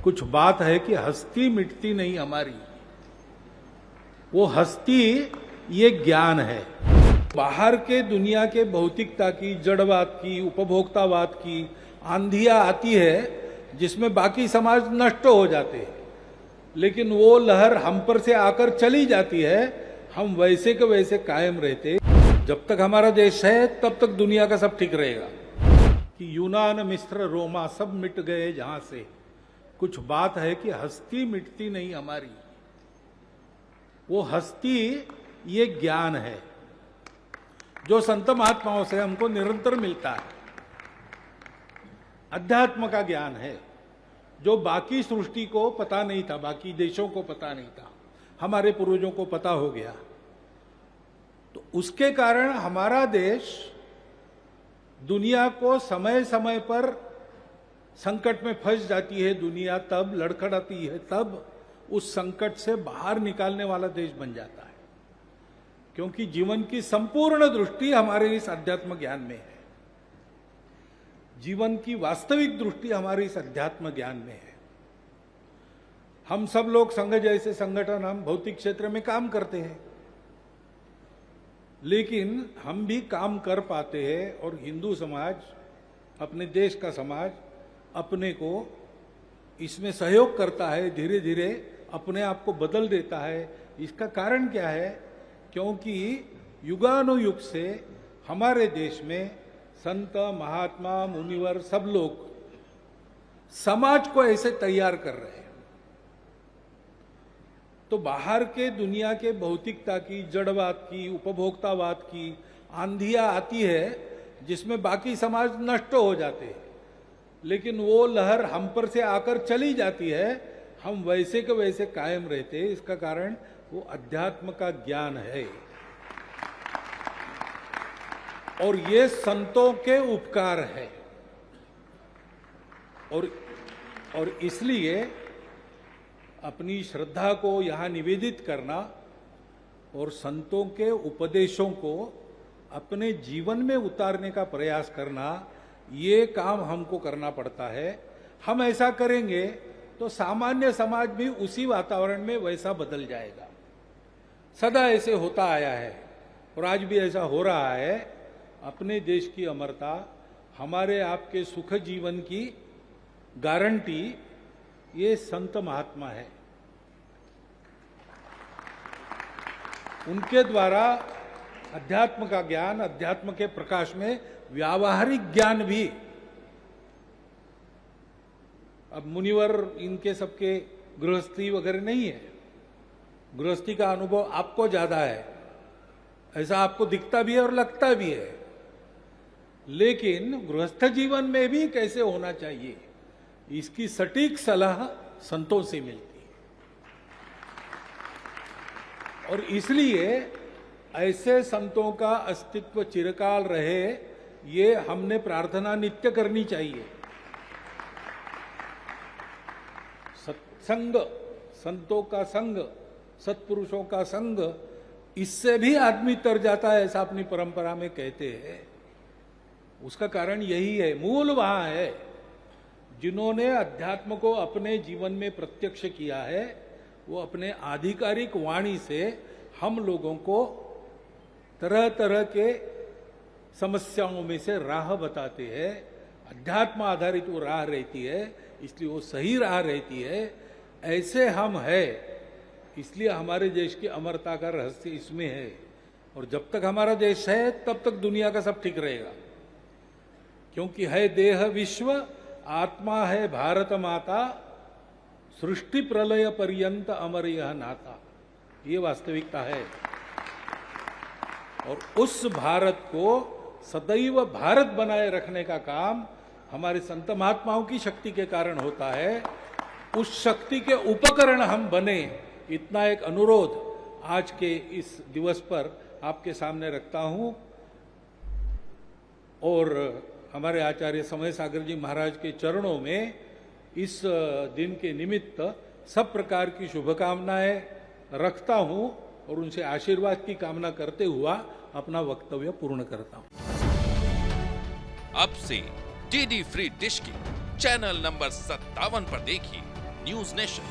कुछ बात है कि हस्ती मिटती नहीं हमारी, वो हस्ती ये ज्ञान है। बाहर के दुनिया के भौतिकता की, जड़वाद की, उपभोक्तावाद की आंधियां आती है जिसमें बाकी समाज नष्ट हो जाते हैं, लेकिन वो लहर हम पर से आकर चली जाती है, हम वैसे के वैसे कायम रहते। जब तक हमारा देश है तब तक दुनिया का सब ठीक रहेगा। कि यूनान, मिस्र, रोमा सब मिट गए जहां से, कुछ बात है कि हस्ती मिटती नहीं हमारी, वो हस्ती ये ज्ञान है जो संत महात्माओं से हमको निरंतर मिलता है। अध्यात्म का ज्ञान है जो बाकी सृष्टि को पता नहीं था, बाकी देशों को पता नहीं था, हमारे पूर्वजों को पता हो गया। तो उसके कारण हमारा देश दुनिया को समय समय पर संकट में फंस जाती है, दुनिया तब लड़खड़ाती है, तब उस संकट से बाहर निकालने वाला देश बन जाता है, क्योंकि जीवन की संपूर्ण दृष्टि हमारे इस अध्यात्म ज्ञान में है। जीवन की वास्तविक दृष्टि हमारे इस अध्यात्म ज्ञान में है। हम सब लोग संघ जैसे संगठन, हम भौतिक क्षेत्र में काम करते हैं, लेकिन हम भी काम कर पाते हैं और हिंदू समाज, अपने देश का समाज अपने को इसमें सहयोग करता है, धीरे धीरे अपने आप को बदल देता है। इसका कारण क्या है? क्योंकि युगानुयुग से हमारे देश में संत, महात्मा, मुनिवर सब लोग समाज को ऐसे तैयार कर रहे हैं। तो बाहर के दुनिया के भौतिकता की, जड़वाद की, उपभोक्तावाद की आंधियां आती है जिसमें बाकी समाज नष्ट हो जाते हैं, लेकिन वो लहर हम पर से आकर चली जाती है, हम वैसे के वैसे कायम रहते। इसका कारण वो अध्यात्म का ज्ञान है और ये संतों के उपकार है। और इसलिए अपनी श्रद्धा को यहां निवेदित करना और संतों के उपदेशों को अपने जीवन में उतारने का प्रयास करना, ये काम हमको करना पड़ता है। हम ऐसा करेंगे तो सामान्य समाज भी उसी वातावरण में वैसा बदल जाएगा। सदा ऐसे होता आया है और आज भी ऐसा हो रहा है। अपने देश की अमरता, हमारे आपके सुख जीवन की गारंटी ये संत महात्मा है। उनके द्वारा अध्यात्म का ज्ञान, अध्यात्म के प्रकाश में व्यावहारिक ज्ञान भी, अब मुनिवर इनके सबके गृहस्थी वगैरह नहीं है, गृहस्थी का अनुभव आपको ज्यादा है, ऐसा आपको दिखता भी है और लगता भी है, लेकिन गृहस्थ जीवन में भी कैसे होना चाहिए इसकी सटीक सलाह संतों से मिलती है। और इसलिए ऐसे संतों का अस्तित्व चिरकाल रहे, ये हमने प्रार्थना नित्य करनी चाहिए। सत्संग, संतों का संग, सत्पुरुषों का संग, इससे भी आदमी तर जाता है, ऐसा अपनी परंपरा में कहते हैं। उसका कारण यही है, मूल वहां है। जिन्होंने अध्यात्म को अपने जीवन में प्रत्यक्ष किया है, वो अपने आधिकारिक वाणी से हम लोगों को तरह तरह के समस्याओं में से राह बताते हैं। अध्यात्म आधारित वो राह रहती है, इसलिए वो सही राह रहती है। ऐसे हम है, इसलिए हमारे देश की अमरता का रहस्य इसमें है। और जब तक हमारा देश है तब तक दुनिया का सब ठीक रहेगा, क्योंकि है देह विश्व, आत्मा है भारत माता, सृष्टि प्रलय पर्यंत अमर यह नाता। ये वास्तविकता है और उस भारत को सदैव भारत बनाए रखने का काम हमारे संत महात्माओं की शक्ति के कारण होता है। उस शक्ति के उपकरण हम बने, इतना एक अनुरोध आज के इस दिवस पर आपके सामने रखता हूं। और हमारे आचार्य समय सागर जी महाराज के चरणों में इस दिन के निमित्त सब प्रकार की शुभकामनाएं रखता हूं और उनसे आशीर्वाद की कामना करते हुआ अपना वक्तव्य पूर्ण करता हूं। अब से डीडी फ्री डिश की चैनल नंबर 57 पर देखिए न्यूज नेशन.